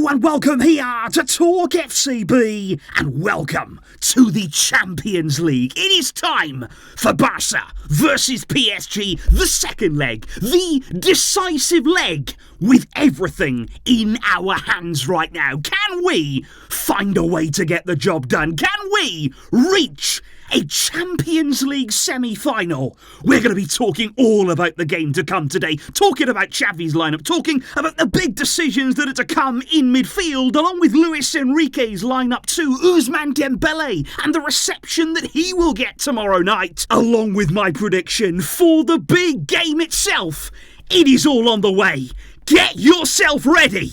and welcome here to TalkFCB and welcome to the Champions League. It is time for Barça versus PSG, the second leg, the decisive leg, with everything in our hands right now. Can we find a way to get the job done? Can we reach a Champions League semi-final? We're going to be talking all about the game to come today, talking about Xavi's lineup, talking about the big decisions that are to come in midfield, along with Luis Enrique's lineup too, Ousmane Dembele, and the reception that he will get tomorrow night, along with my prediction for the big game itself. It is all on the way. Get yourself ready.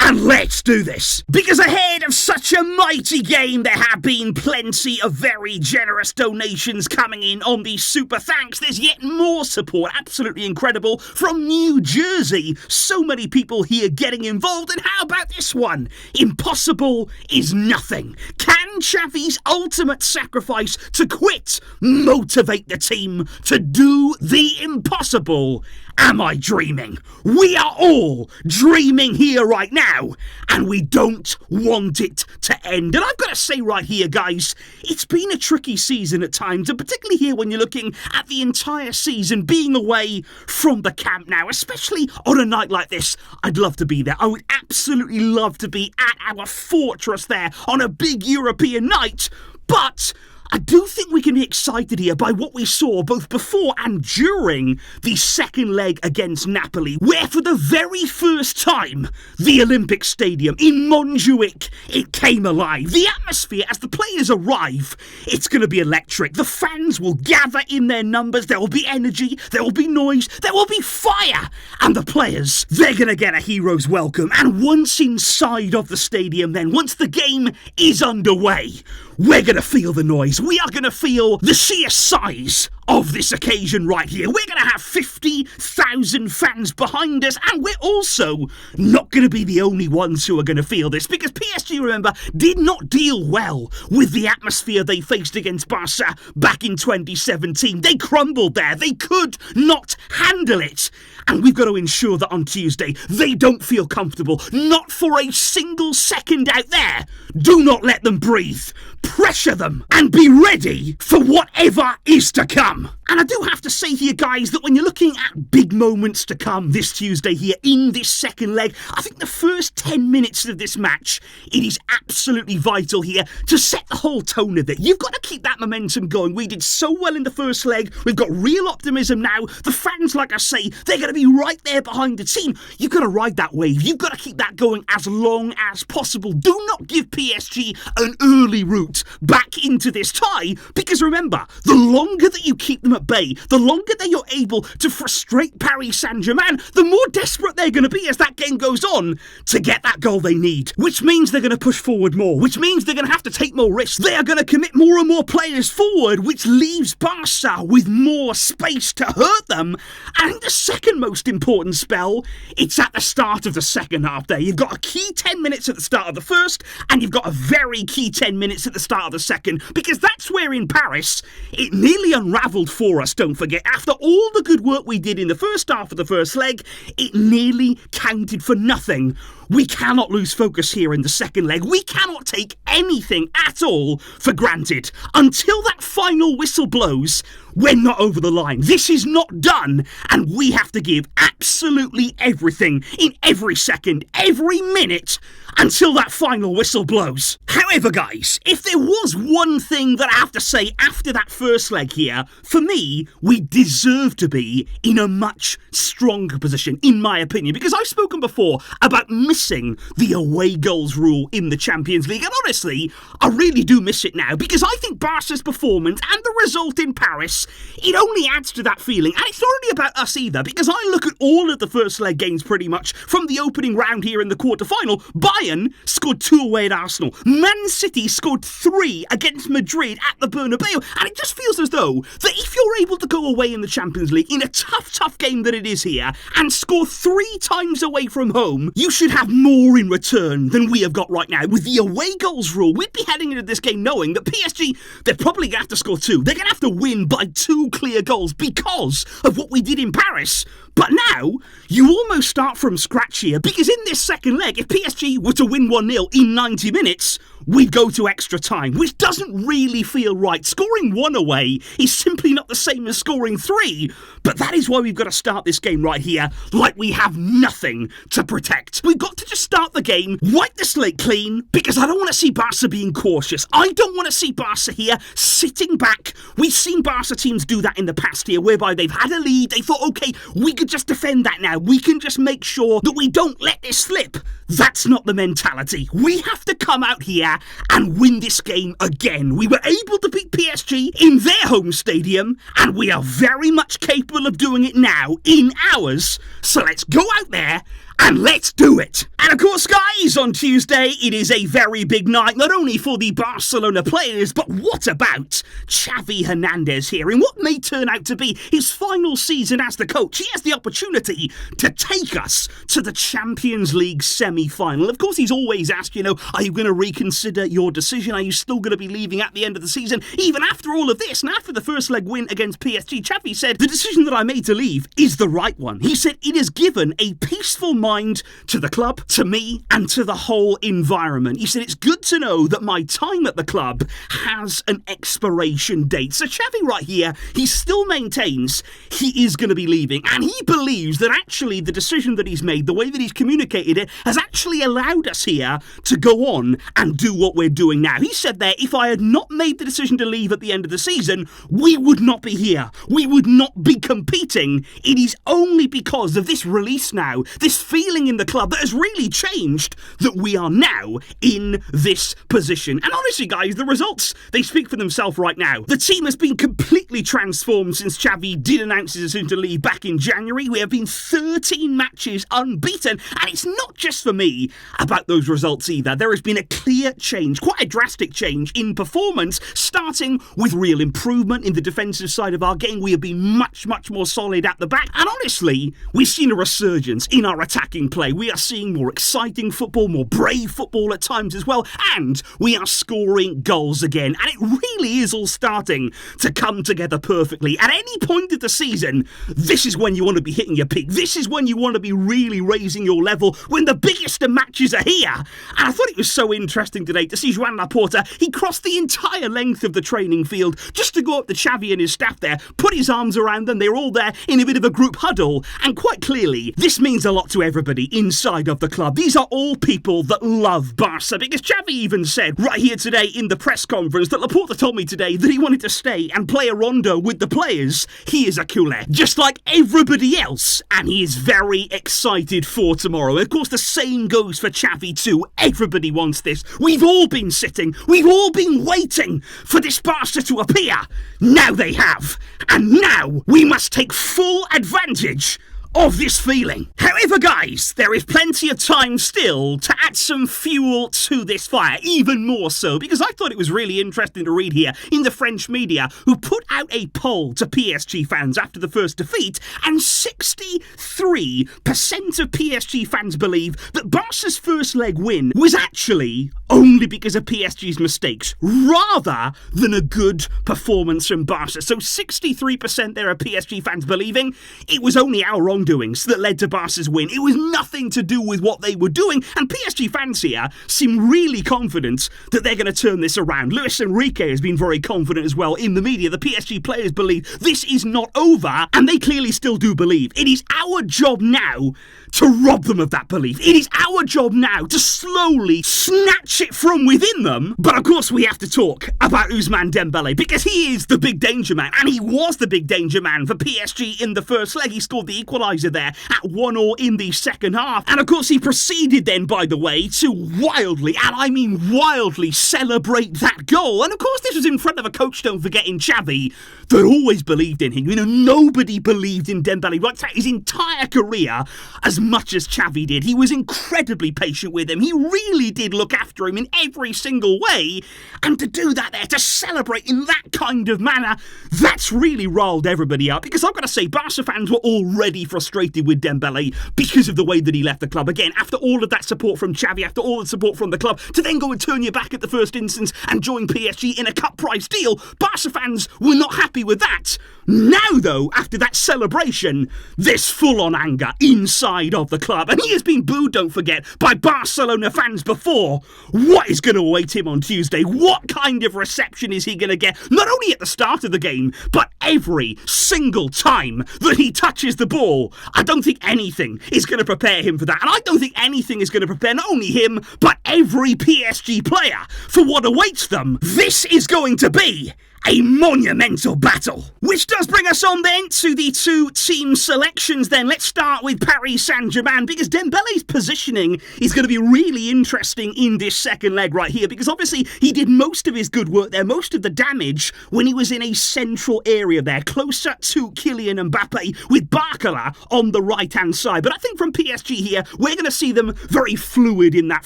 And let's do this, because ahead of such a mighty game, there have been plenty of very generous donations coming in on the super thanks. There's yet more support, absolutely incredible, from New Jersey. So many people here getting involved, and how about this one? Impossible is nothing. Can Xavi's ultimate sacrifice to quit motivate the team to do the impossible? Am I dreaming? We are all dreaming here right now, and we don't want it to end. And I've got to say right here, guys, it's been a tricky season at times, and particularly here when you're looking at the entire season being away from the camp now, especially on a night like this. I'd love to be there. I would absolutely love to be at our fortress there on a big European night, but I do think we can be excited here by what we saw both before and during the second leg against Napoli, where for the very first time, the Olympic Stadium in Montjuic, it came alive. The atmosphere as the players arrive, it's going to be electric. The fans will gather in their numbers, there will be energy, there will be noise, there will be fire, and the players, they're going to get a hero's welcome. And once inside of the stadium then, once the game is underway, we're going to feel the noise. We are going to feel the sheer size of this occasion right here. We're going to have 50,000 fans behind us, and we're also not going to be the only ones who are going to feel this, because PSG, remember, did not deal well with the atmosphere they faced against Barça back in 2017. They crumbled there. They could not handle it. And we've got to ensure that on Tuesday they don't feel comfortable, not for a single second out there. Do not let them breathe. Pressure them and be ready for whatever is to come. And I do have to say here, guys, that when you're looking at big moments to come this Tuesday here in this second leg, I think the first 10 minutes of this match, it is absolutely vital here to set the whole tone of it. You've got to keep that momentum going. We did so well in the first leg. We've got real optimism now. The fans, like I say, they're going to be right there behind the team. You've got to ride that wave. You've got to keep that going as long as possible. Do not give PSG an early route back into this tie, because remember, the longer that you keep them at bay, the longer that you're able to frustrate Paris Saint-Germain, the more desperate they're going to be as that game goes on to get that goal they need, which means they're going to push forward more, which means they're going to have to take more risks. They are going to commit more and more players forward, which leaves Barça with more space to hurt them. And I think the second most important spell, it's at the start of the second half there. You've got a key 10 minutes at the start of the first, and you've got a very key 10 minutes at the start of the second, because that's where in Paris it nearly unravelled for us, don't forget. After all the good work we did in the first half of the first leg, it nearly counted for nothing. We cannot lose focus here in the second leg. We cannot take anything at all for granted. Until that final whistle blows, we're not over the line. This is not done, and we have to give absolutely everything in every second, every minute, until that final whistle blows. However, guys, if there was one thing that I have to say after that first leg here, for me, we deserve to be in a much stronger position, in my opinion, because I've spoken before about missing the away goals rule in the Champions League, and honestly, I really do miss it now, because I think Barca's performance and the result in Paris, it only adds to that feeling. And it's not only about us either, because I look at all of the first leg games pretty much from the opening round here in the quarter-final. Bayern scored 2 away at Arsenal. Man City scored 3 against Madrid at the Bernabeu. And it just feels as though that if you're able to go away in the Champions League in a tough game that it is here and score 3 times away from home, you should have have more in return than we have got right now. With the away goals rule, we'd be heading into this game knowing that PSG, they're probably going to have to score 2. They're going to have to win by 2 clear goals because of what we did in Paris. But now, you almost start from scratch here, because in this second leg, if PSG were to win 1-0 in 90 minutes, we'd go to extra time, which doesn't really feel right. Scoring 1 away is simply not the same as scoring 3, but that is why we've got to start this game right here like we have nothing to protect. We've got to just start the game, wipe the slate clean, because I don't want to see Barca being cautious. I don't want to see Barca here sitting back. We've seen Barca teams do that in the past here, whereby they've had a lead, they thought, okay, we could just defend that now. We can just make sure that we don't let this slip. That's not the mentality. We have to come out here and win this game again. We were able to beat PSG in their home stadium, and we are very much capable of doing it now in ours. So let's go out there and let's do it. And of course, guys, on Tuesday, it is a very big night, not only for the Barcelona players, but what about Xavi Hernandez here in what may turn out to be his final season as the coach? He has the opportunity to take us to the Champions League semi-final. Of course, he's always asked, are you going to reconsider your decision? Are you still going to be leaving at the end of the season? Even after all of this, and after the first leg win against PSG, Xavi said, the decision that I made to leave is the right one. He said, it has given a peaceful mind to the club, to me, and to the whole environment. He said, it's good to know that my time at the club has an expiration date. So Xavi right here, he still maintains he is going to be leaving, and he believes that actually the decision that he's made, the way that he's communicated it, has actually allowed us here to go on and do what we're doing now. He said there, if I had not made the decision to leave at the end of the season, we would not be here. We would not be competing. It is only because of this release now, this feeling in the club that has really changed, that we are now in this position. And honestly, guys, the results, they speak for themselves right now. The team has been completely transformed since Xavi did announce his decision to leave back in January. We have been 13 matches unbeaten, and it's not just for me about those results either. There has been a clear change, quite a drastic change in performance, starting with real improvement in the defensive side of our game. We have been much, much more solid at the back, and honestly, we've seen a resurgence in our attacking play. We are seeing more exciting football, more brave football at times as well, and we are scoring goals again. And it really is all starting to come together perfectly. At any point of the season, this is when you want to be hitting your peak. This is when you want to be really raising your level, when the biggest of matches are here. And I thought it was so interesting today to see Joan Laporta. He crossed the entire length of the training field just to go up to Xavi and his staff there, put his arms around them. They're all there in a bit of a group huddle, and quite clearly, this means a lot to everybody inside of the club. These are all people that love Barca, because Xavi even said right here today in the press conference that Laporta told me today that he wanted to stay and play a rondo with the players. He is a culé, just like everybody else, and he is very excited for tomorrow. Of course, the same goes for Xavi too. Everybody wants this. We've all been sitting, we've all been waiting for this Barca to appear. Now they have, and now we must take full advantage of this feeling. However, guys, there is plenty of time still to add some fuel to this fire, even more so, because I thought it was really interesting to read here in the French media, who put out a poll to PSG fans after the first defeat, and 63% of PSG fans believe that Barca's first leg win was actually only because of PSG's mistakes, rather than a good performance from Barca. So 63% there are PSG fans believing it was only our wrongdoings that led to Barca's win. It was nothing to do with what they were doing, and PSG fans here seem really confident that they're going to turn this around. Luis Enrique has been very confident as well in the media. The PSG players believe this is not over, and they clearly still do believe. It is our job now to rob them of that belief. It is our job now to slowly snatch it from within them. But of course we have to talk about Ousmane Dembele, because he is the big danger man, and he was the big danger man for PSG in the first leg. He scored the equaliser there at 1-1 in the second half, and of course he proceeded then, by the way, to wildly, and I mean wildly, celebrate that goal. And of course this was in front of a coach, don't forget, in Xavi, that always believed in him. Nobody believed in Dembele right throughout his entire career as much as Xavi did. He was incredibly patient with him. He really did look after him in every single way, and to do that there, to celebrate in that kind of manner, that's really riled everybody up, because I've got to say, Barca fans were already frustrated frustrated with Dembele because of the way that he left the club. Again, after all of that support from Xavi, after all the support from the club, to then go and turn your back at the first instance and join PSG in a cut price deal, Barca fans were not happy with that. Now, though, after that celebration, there's full-on anger inside of the club. And he has been booed, don't forget, by Barcelona fans before. What is going to await him on Tuesday? What kind of reception is he going to get? Not only at the start of the game, but every single time that he touches the ball. I don't think anything is going to prepare him for that. And I don't think anything is going to prepare not only him, but every PSG player for what awaits them. This is going to be a monumental battle. Which does bring us on then to the two team selections then. Let's start with Paris Saint-Germain, because Dembele's positioning is going to be really interesting in this second leg right here, because obviously he did most of his good work there, most of the damage when he was in a central area there, closer to Kylian Mbappe, with Barcola on the right-hand side. But I think from PSG here, we're going to see them very fluid in that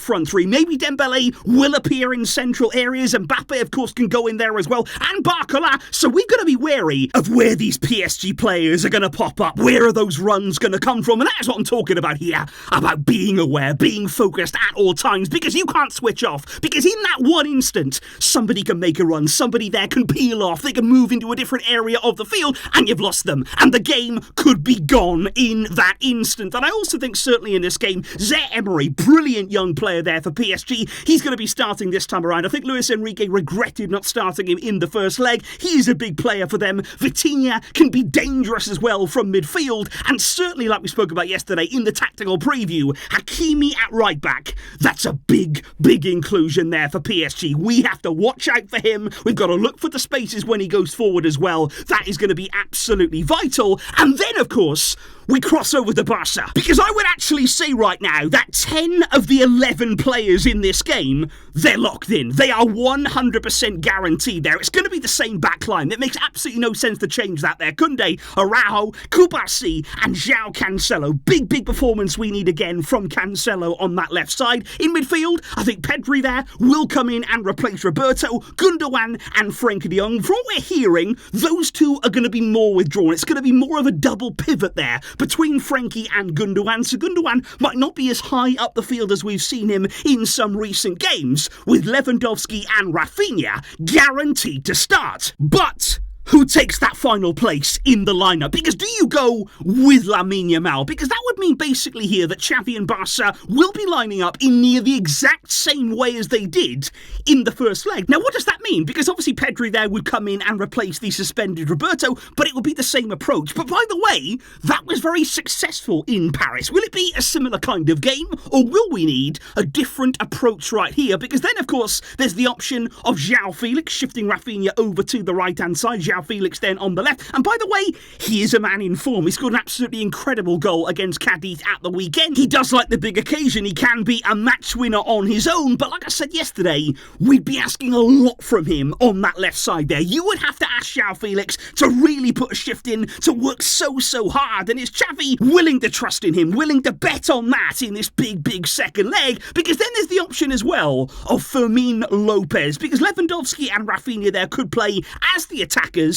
front three. Maybe Dembele will appear in central areas, and Mbappe, of course, can go in there as well, and Barcola. So we've got to be wary of where these PSG players are going to pop up. Where are those runs going to come from? And that's what I'm talking about here, about being aware, being focused at all times, because you can't switch off. Because in that one instant, somebody can make a run, somebody there can peel off, they can move into a different area of the field, and you've lost them. And the game could be gone in that instant. And I also think certainly in this game, Zaire Emery, brilliant young player there for PSG, he's going to be starting this time around. I think Luis Enrique regretted not starting him in the first leg. He is a big player for them. Vitinha can be dangerous as well from midfield, and certainly, like we spoke about yesterday in the tactical preview, Hakimi at right back. That's a big inclusion there for PSG. We have to watch out for him. We've got to look for the spaces when he goes forward as well. That is going to be absolutely vital. And then, of course, we cross over to Barca, because I would actually say right now that 10 of the 11 players in this game, they're locked in. They are 100% guaranteed there. It's going to be the same backline. It makes absolutely no sense to change that there. Koundé, Araujo, Kubasi, and João Cancelo. Big performance we need again from Cancelo on that left side. In midfield, I think Pedri there will come in and replace Roberto, Gundogan, and Frenkie de Jong. From what we're hearing, those two are going to be more withdrawn. It's going to be more of a double pivot there between Frenkie and Gundogan. So Gundogan might not be as high up the field as we've seen him in some recent games, with Lewandowski and Raphinha guaranteed to start. But who takes that final place in the lineup? Because do you go with Lamine Yamal? Because that would mean basically here that Xavi and Barca will be lining up in near the exact same way as they did in the first leg. Now, what does that mean? Because obviously Pedri there would come in and replace the suspended Roberto, but it would be the same approach. But by the way, that was very successful in Paris. Will it be a similar kind of game, or will we need a different approach right here? Because then, of course, there's the option of João Felix shifting Raphinha over to the right-hand side. João Felix then on the left. And by the way, he is a man in form. He scored an absolutely incredible goal against Cadiz at the weekend. He does like the big occasion. He can be a match winner on his own. But like I said yesterday, we'd be asking a lot from him on that left side there. You would have to ask João Felix to really put a shift in, to work so hard. And is Xavi willing to trust in him, willing to bet on that in this big second leg? Because then there's the option as well of Fermin Lopez, because Lewandowski and Raphinha there could play as the attackers.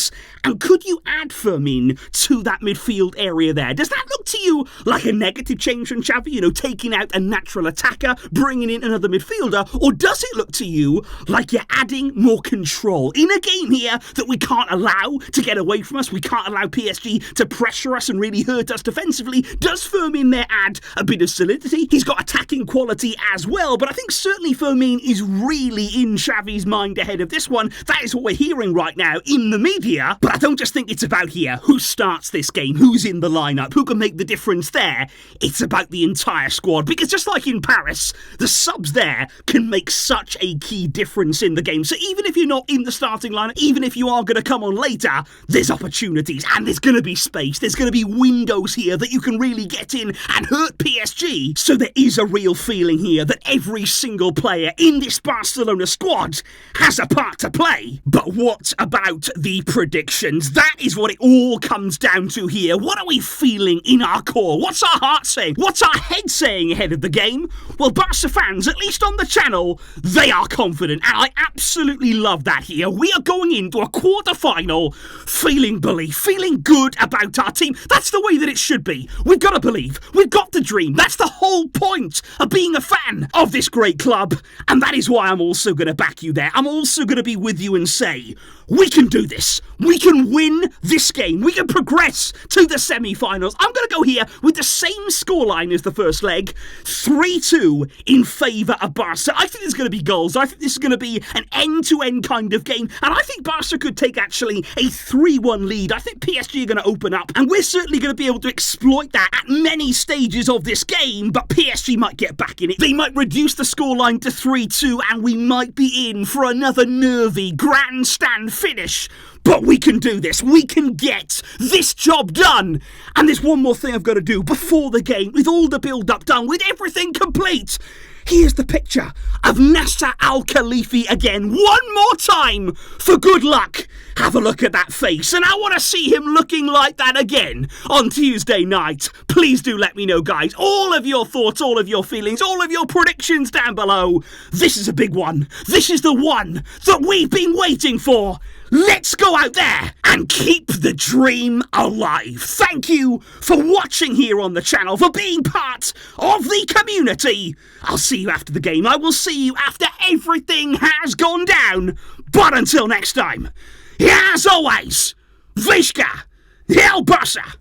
And could you add Fermin to that midfield area there? Does that look to you like a negative change from Xavi? You know, taking out a natural attacker, bringing in another midfielder? Or does it look to you like you're adding more control in a game here that we can't allow to get away from us? We can't allow PSG to pressure us and really hurt us defensively. Does Fermin there add a bit of solidity? He's got attacking quality as well, but I think certainly Fermin is really in Xavi's mind ahead of this one. That is what we're hearing right now in the media. But I don't just think it's about here who starts this game, who's in the lineup, who can make the difference there. It's about the entire squad, because just like in Paris, the subs there can make such a key difference in the game. So even if you're not in the starting lineup, even if you are going to come on later, there's opportunities and there's going to be space. There's going to be windows here that you can really get in and hurt PSG. So there is a real feeling here that every single player in this Barcelona squad has a part to play. But what about the predictions. That is what it all comes down to here. What are we feeling in our core? What's our heart saying? What's our head saying ahead of the game? Well, Barca fans, at least on the channel, they are confident, and I absolutely love that here. We are going into a quarter-final feeling belief, feeling good about our team. That's the way that it should be. We've got to believe. We've got to dream. That's the whole point of being a fan of this great club, and that is why I'm also going to back you there. I'm also going to be with you and say, we can do this. We can win this game. We can progress to the semi-finals. I'm going to go here with the same scoreline as the first leg, 3-2 in favour of Barca. I think there's going to be goals. I think this is going to be an end-to-end kind of game, and I think Barca could take actually a 3-1 lead. I think PSG are going to open up, and we're certainly going to be able to exploit that at many stages of this game, but PSG might get back in it. They might reduce the scoreline to 3-2, and we might be in for another nervy grandstand finish. But we can do this. We can get this job done. And there's one more thing I've got to do before the game, with all the build-up done, with everything complete. Here's the picture of Nasser Al-Khelaifi again, one more time, for good luck. Have a look at that face, and I want to see him looking like that again on Tuesday night. Please do let me know, guys, all of your thoughts, all of your feelings, all of your predictions down below. This is a big one. This is the one that we've been waiting for. Let's go out there and keep the dream alive. Thank you for watching here on the channel, for being part of the community. I'll see you after the game. I will see you after everything has gone down. But until next time, as always, Visca El Barça.